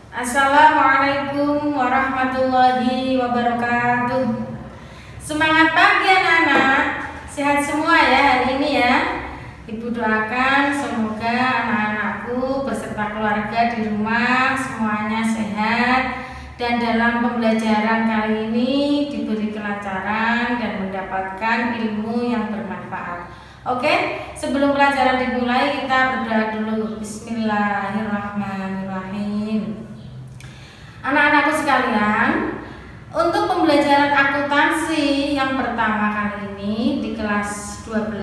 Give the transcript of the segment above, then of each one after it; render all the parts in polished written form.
Assalamualaikum warahmatullahi wabarakatuh. Semangat pagi anak-anak, sehat semua ya hari ini ya. Ibu doakan semoga anak-anakku beserta keluarga di rumah semuanya sehat dan dalam pembelajaran kali ini diberi kelancaran dan mendapatkan ilmu yang bermanfaat. Oke, sebelum pelajaran dimulai kita berdoa dulu. Bismillahirrahmanirrahim. Anak-anakku sekalian, untuk pembelajaran akuntansi yang pertama kali ini di kelas 12.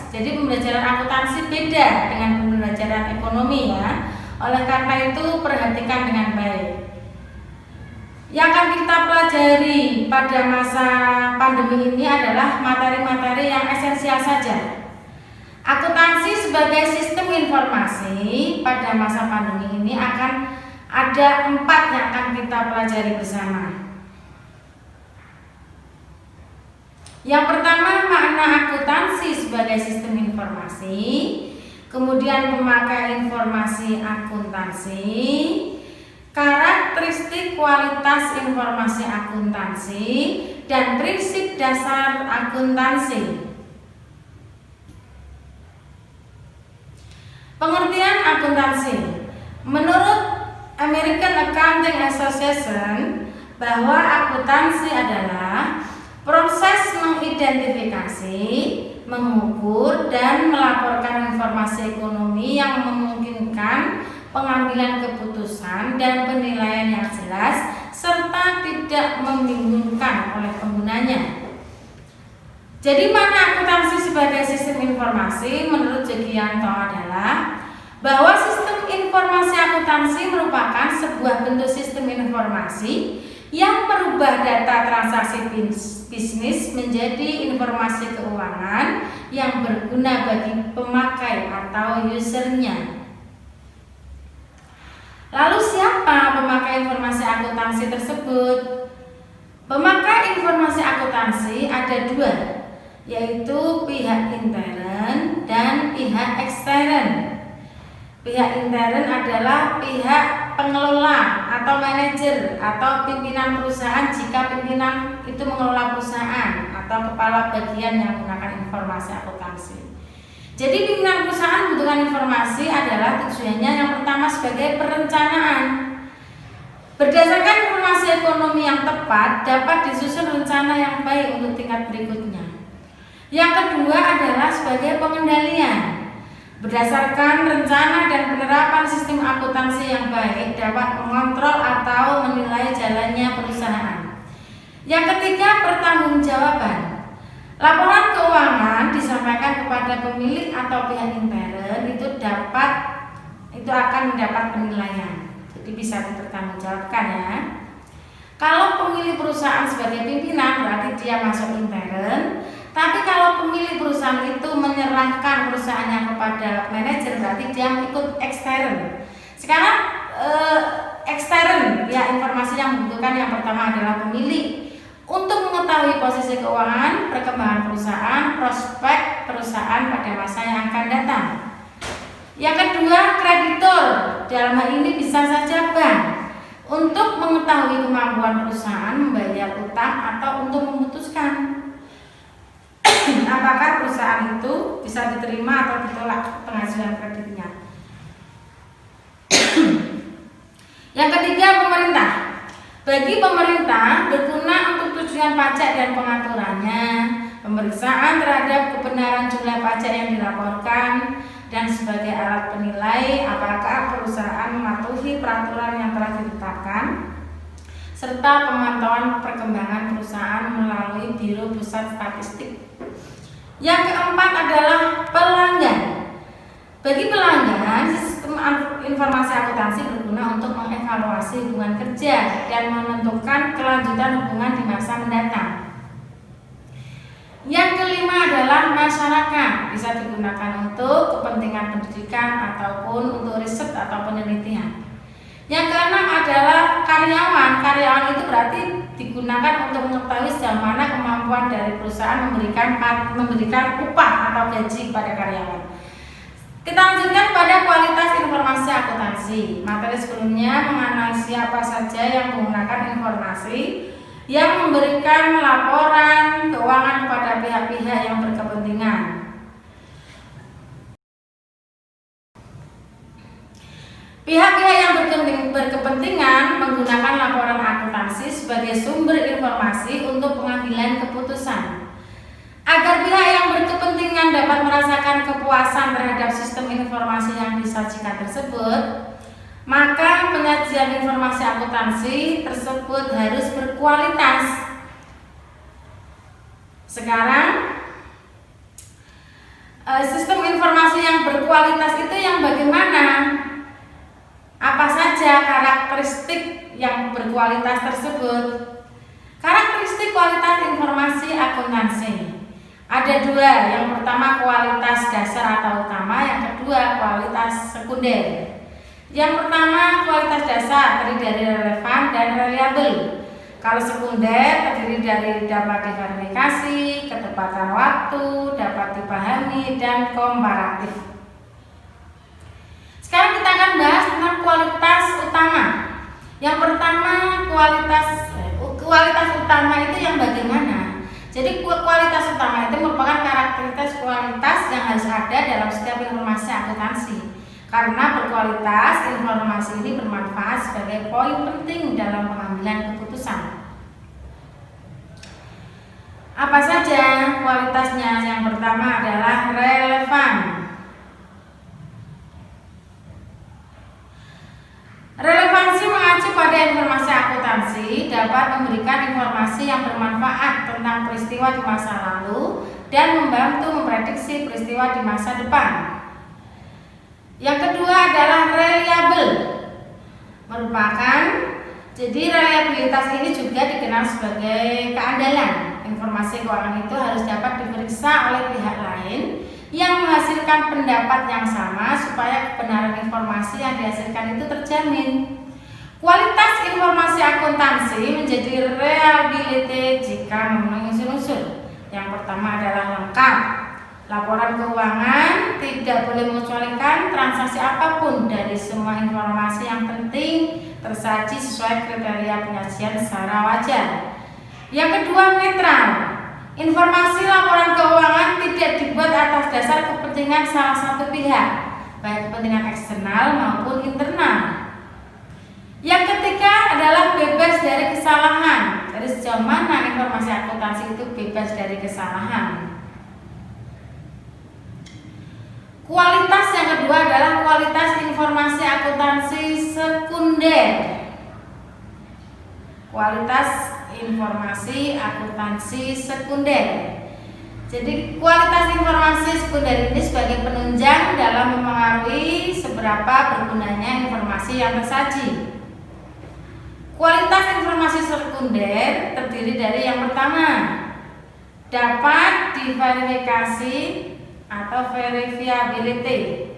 Jadi pembelajaran akuntansi beda dengan pembelajaran ekonomi ya. Oleh karena itu perhatikan dengan baik. Yang akan kita pelajari pada masa pandemi ini adalah materi-materi yang esensial saja. Akuntansi sebagai sistem informasi pada masa pandemi ini akan ada 4 yang akan kita pelajari bersama. Yang pertama, makna akuntansi sebagai sistem informasi, kemudian pemakai informasi akuntansi, karakteristik kualitas informasi akuntansi, dan prinsip dasar akuntansi. Pengertian akuntansi. Menurut American Accounting Association, bahwa akuntansi adalah proses mengidentifikasi, mengukur, dan melaporkan informasi ekonomi yang memungkinkan pengambilan keputusan dan penilaian yang jelas serta tidak membingungkan oleh penggunanya. Jadi makna akuntansi sebagai sistem informasi menurut Jegianto adalah bahwa sistem informasi akuntansi merupakan sebuah bentuk sistem informasi yang merubah data transaksi bisnis menjadi informasi keuangan yang berguna bagi pemakai atau usernya. Lalu siapa pemakai informasi akuntansi tersebut? Pemakai informasi akuntansi ada 2, yaitu pihak intern dan pihak ekstern. Pihak intern adalah pihak pengelola atau manajer atau pimpinan perusahaan jika pimpinan itu mengelola perusahaan atau kepala bagian yang menggunakan informasi akuntansi. Jadi pimpinan perusahaan membutuhkan informasi adalah tujuannya yang pertama sebagai perencanaan. Berdasarkan informasi ekonomi yang tepat dapat disusun rencana yang baik untuk tingkat berikutnya. Yang kedua adalah sebagai pengendalian. Berdasarkan rencana dan penerapan sistem akuntansi yang baik dapat mengontrol atau menilai jalannya perusahaan. Yang ketiga, pertanggungjawaban. Laporan keuangan disampaikan kepada pemilik atau pihak intern itu akan mendapat penilaian. Jadi bisa dipertanggungjawabkan ya. Kalau pemilik perusahaan sebagai pimpinan berarti dia masuk intern. Tapi kalau pemilik perusahaan itu menyerahkan perusahaannya kepada manajer berarti dia ikut ekstern. Sekarang ekstern ya, informasi yang membutuhkan yang pertama adalah pemilik untuk mengetahui posisi keuangan, perkembangan perusahaan, prospek perusahaan pada masa yang akan datang. Yang kedua, kreditor. Dalam hal ini bisa saja bank untuk mengetahui kemampuan perusahaan membayar utang atau untuk memutuskan apakah perusahaan itu bisa diterima atau ditolak pengajuan kreditnya. Yang ketiga, pemerintah. Bagi pemerintah berguna untuk tujuan pajak dan pengaturannya, pemeriksaan terhadap kebenaran jumlah pajak yang dilaporkan, dan sebagai alat penilai apakah perusahaan mematuhi peraturan yang telah ditetapkan, serta pemantauan perkembangan perusahaan melalui Biro Pusat Statistik. Yang keempat adalah pelanggan. Bagi pelanggan, sistem informasi akuntansi berguna untuk mengevaluasi hubungan kerja dan menentukan kelanjutan hubungan di masa mendatang. Yang kelima adalah masyarakat, bisa digunakan untuk kepentingan pendidikan ataupun untuk riset atau penelitian. Yang keenam adalah karyawan. Karyawan itu berarti digunakan untuk mengetahui sejauh mana kemampuan dari perusahaan memberikan upah atau gaji kepada karyawan. Kita lanjutkan pada kualitas informasi akuntansi. Materi sebelumnya menganalisis apa saja yang menggunakan informasi yang memberikan laporan keuangan kepada pihak-pihak yang berkepentingan. Pihak-pihak yang berkepentingan menggunakan laporan akuntansi sebagai sumber informasi untuk pengambilan keputusan. Agar pihak yang berkepentingan dapat merasakan kepuasan terhadap sistem informasi yang disajikan tersebut, maka penyajian informasi akuntansi tersebut harus berkualitas. Sekarang, sistem informasi yang berkualitas itu yang bagaimana? Apa saja karakteristik yang berkualitas tersebut? Karakteristik kualitas informasi akuntansi ada dua. Yang pertama kualitas dasar atau utama, yang kedua kualitas sekunder. Yang pertama kualitas dasar terdiri dari relevan dan reliabel. Kalau sekunder terdiri dari dapat diverifikasi, ketepatan waktu, dapat dipahami, dan komparatif. Sekarang kita akan bahas tentang kualitas utama. Yang pertama kualitas utama itu yang bagaimana? Jadi kualitas utama itu merupakan karakteristik kualitas yang harus ada dalam setiap informasi akuntansi. Karena berkualitas, informasi ini bermanfaat sebagai poin penting dalam pengambilan keputusan. Apa saja kualitasnya? Yang pertama adalah relevan. Relevansi mengacu pada informasi akuntansi dapat memberikan informasi yang bermanfaat tentang peristiwa di masa lalu dan membantu memprediksi peristiwa di masa depan. Yang kedua adalah reliabel. Jadi reliabilitas ini juga dikenal sebagai keandalan. Informasi keuangan itu harus dapat diperiksa oleh pihak lain yang menghasilkan pendapat yang sama supaya kebenaran informasi yang dihasilkan itu terjamin. Kualitas informasi akuntansi menjadi reliability jika memenuhi unsur-unsur. Yang pertama adalah lengkap. Laporan keuangan tidak boleh mengecualikan transaksi apapun dari semua informasi yang penting tersaji sesuai kriteria penyajian secara wajar. Yang kedua netral. Informasi laporan keuangan tidak dibuat atas dasar kepentingan salah satu pihak, baik kepentingan eksternal maupun internal. Yang ketiga adalah bebas dari kesalahan. Jadi sejauh mana informasi akuntansi itu bebas dari kesalahan. Kualitas yang kedua adalah kualitas informasi akuntansi sekunder. Kualitas informasi akuntansi sekunder. Jadi kualitas informasi sekunder ini sebagai penunjang dalam memengaruhi seberapa bergunanya informasi yang tersaji. Kualitas informasi sekunder terdiri dari yang pertama, dapat diverifikasi atau verifiability.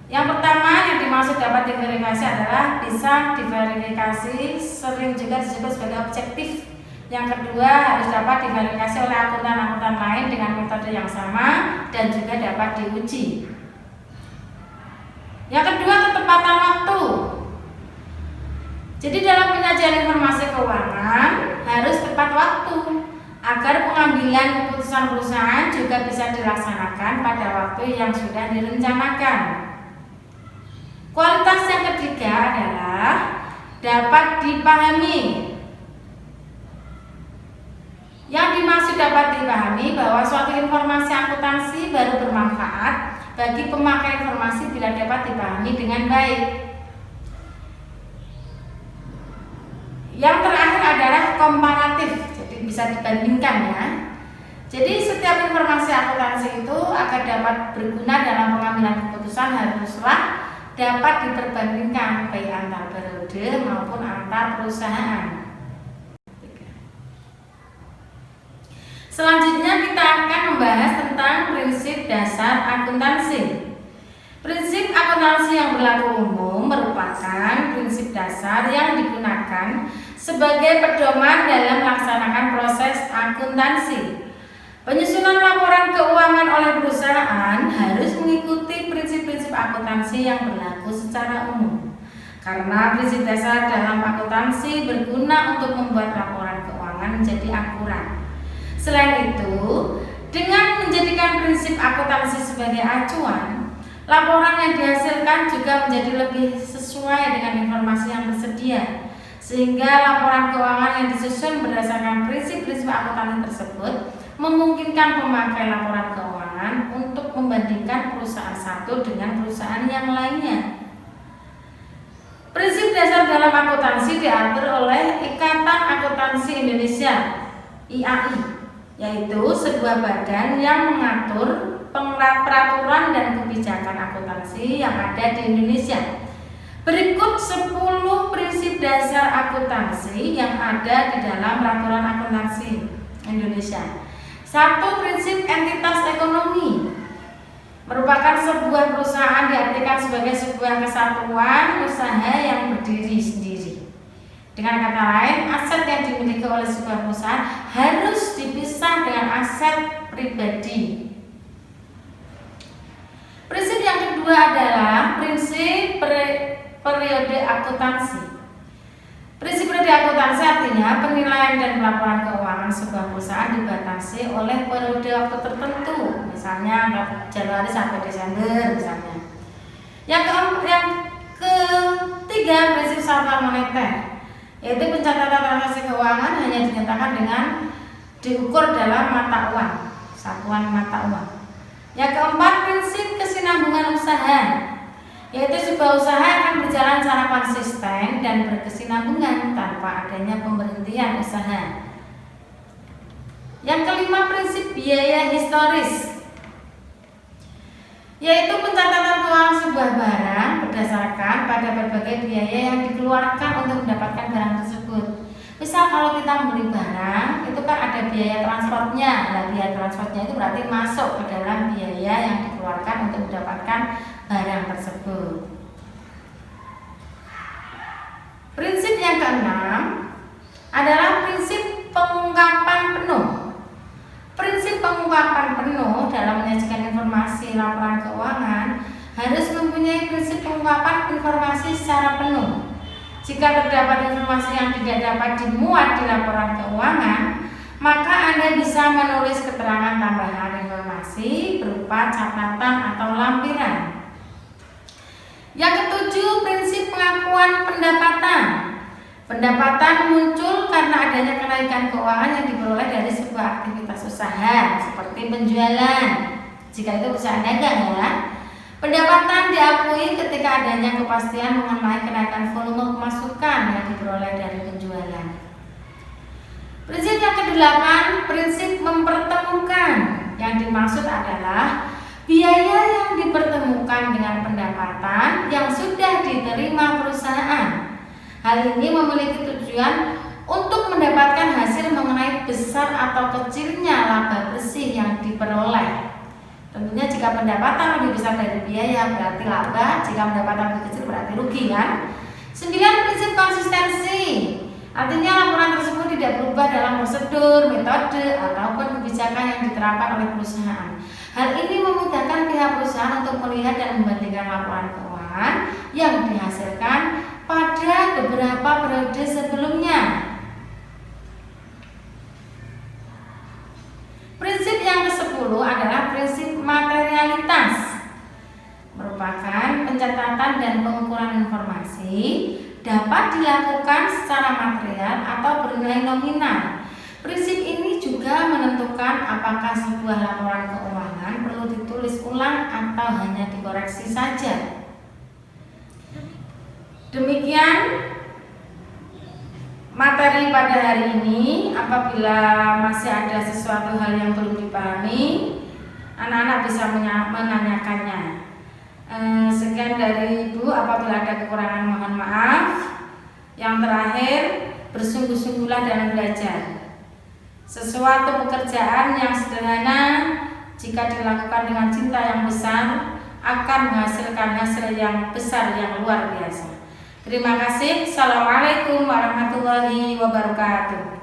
Yang pertama yang dimaksud dapat diverifikasi adalah bisa diverifikasi, sering juga disebut sebagai objektif. Yang kedua harus dapat diverifikasi oleh akuntan-akuntan lain dengan metode yang sama dan juga dapat diuji. Yang kedua ketepatan waktu. Jadi dalam penyajian informasi keuangan harus tepat waktu agar pengambilan keputusan perusahaan juga bisa dilaksanakan pada waktu yang sudah direncanakan. Kualitas yang ketiga adalah dapat dipahami. Yang dimaksud dapat dipahami bahwa suatu informasi akuntansi baru bermanfaat bagi pemakai informasi bila dapat dipahami dengan baik. Yang terakhir adalah komparatif, jadi bisa dibandingkan ya. Jadi setiap informasi akuntansi itu agar dapat berguna dalam pengambilan keputusan haruslah dapat diperbandingkan baik antar periode maupun antar perusahaan. Selanjutnya kita akan membahas tentang prinsip dasar akuntansi. Prinsip akuntansi yang berlaku umum merupakan prinsip dasar yang digunakan sebagai pedoman dalam melaksanakan proses akuntansi. Penyusunan laporan keuangan oleh perusahaan harus mengikuti prinsip prinsip akuntansi yang berlaku secara umum. Karena prinsip dasar dalam akuntansi berguna untuk membuat laporan keuangan menjadi akurat. Selain itu, dengan menjadikan prinsip akuntansi sebagai acuan, laporan yang dihasilkan juga menjadi lebih sesuai dengan informasi yang tersedia, sehingga laporan keuangan yang disusun berdasarkan prinsip-prinsip akuntansi tersebut memungkinkan pemakai laporan keuangan untuk membandingkan perusahaan satu dengan perusahaan yang lainnya. Prinsip dasar dalam akuntansi diatur oleh Ikatan Akuntansi Indonesia (IAI), yaitu sebuah badan yang mengatur peraturan dan kebijakan akuntansi yang ada di Indonesia. Berikut 10 prinsip dasar akuntansi yang ada di dalam peraturan akuntansi Indonesia. 1. Prinsip entitas ekonomi. Merupakan sebuah perusahaan diartikan sebagai sebuah kesatuan usaha yang berdiri sendiri. Dengan kata lain, aset yang dimiliki oleh sebuah perusahaan harus dipisah dengan aset pribadi. Prinsip yang kedua adalah prinsip periode akuntansi. Prinsip periode akuntansi artinya penilaian dan pelaporan keuangan sebuah perusahaan dibatasi oleh periode waktu tertentu, misalnya Januari sampai Desember misalnya. Yang ketiga, prinsip satuan moneter, yaitu pencatatan transaksi keuangan hanya dinyatakan dengan diukur dalam mata uang, satuan mata uang. Yang keempat, prinsip kesinambungan usaha, yaitu sebuah usaha akan berjalan secara konsisten dan berkesinambungan tanpa adanya pemberhentian usaha. Yang kelima, prinsip biaya historis, yaitu pencatatan keuangan sebuah barang berdasarkan pada berbagai biaya yang dikeluarkan untuk mendapatkan barang tersebut. Misal kalau kita membeli barang, itu kan ada biaya transportnya. Nah, biaya transportnya itu berarti masuk ke dalam biaya yang dikeluarkan untuk mendapatkan barang tersebut. Prinsip yang keenam adalah prinsip pengungkapan penuh. Prinsip pengungkapan penuh dalam menyajikan informasi laporan keuangan harus mempunyai prinsip pengungkapan informasi secara penuh. Jika terdapat informasi yang tidak dapat dimuat di laporan keuangan, maka Anda bisa menulis keterangan tambahan informasi berupa catatan atau lampiran. Yang ketujuh, prinsip pengakuan pendapatan. Pendapatan muncul karena adanya kenaikan keuangan yang diperoleh dari sebuah aktivitas usaha seperti penjualan. Jika itu usaha dagang ya. Pendapatan diakui ketika adanya kepastian mengenai kenaikan volume pemasukan yang diperoleh dari penjualan. Prinsip yang kedelapan, prinsip mempertemukan. Yang dimaksud adalah biaya yang dipertemukan dengan pendapatan yang sudah diterima perusahaan. Hal ini memiliki tujuan untuk mendapatkan hasil mengenai besar atau kecilnya laba bersih yang diperoleh. Tentunya jika pendapatan lebih besar dari biaya berarti laba, jika pendapatan lebih kecil berarti rugi kan? 9. Prinsip konsistensi. Artinya laporan tersebut tidak berubah dalam prosedur, metode, ataupun kebijakan yang diterapkan oleh perusahaan. Hal ini memudahkan pihak perusahaan untuk melihat dan membandingkan laporan keuangan yang dihasilkan pada beberapa periode sebelumnya. Prinsip yang ke-10 adalah prinsip materialitas. Merupakan pencatatan dan pengukuran informasi dapat dilakukan secara material atau bernilai nominal. Prinsip ini juga menentukan apakah sebuah laporan keuangan perlu ditulis ulang atau hanya dikoreksi saja. Demikian materi pada hari ini. Apabila masih ada sesuatu hal yang belum dipahami, anak-anak bisa menanyakannya. Sekian dari Ibu. Apabila ada kekurangan mohon maaf. Yang terakhir, bersungguh-sungguhlah dalam belajar. Sesuatu pekerjaan yang sederhana jika dilakukan dengan cinta yang besar akan menghasilkan hasil yang besar yang luar biasa. Terima kasih. Assalamualaikum warahmatullahi wabarakatuh.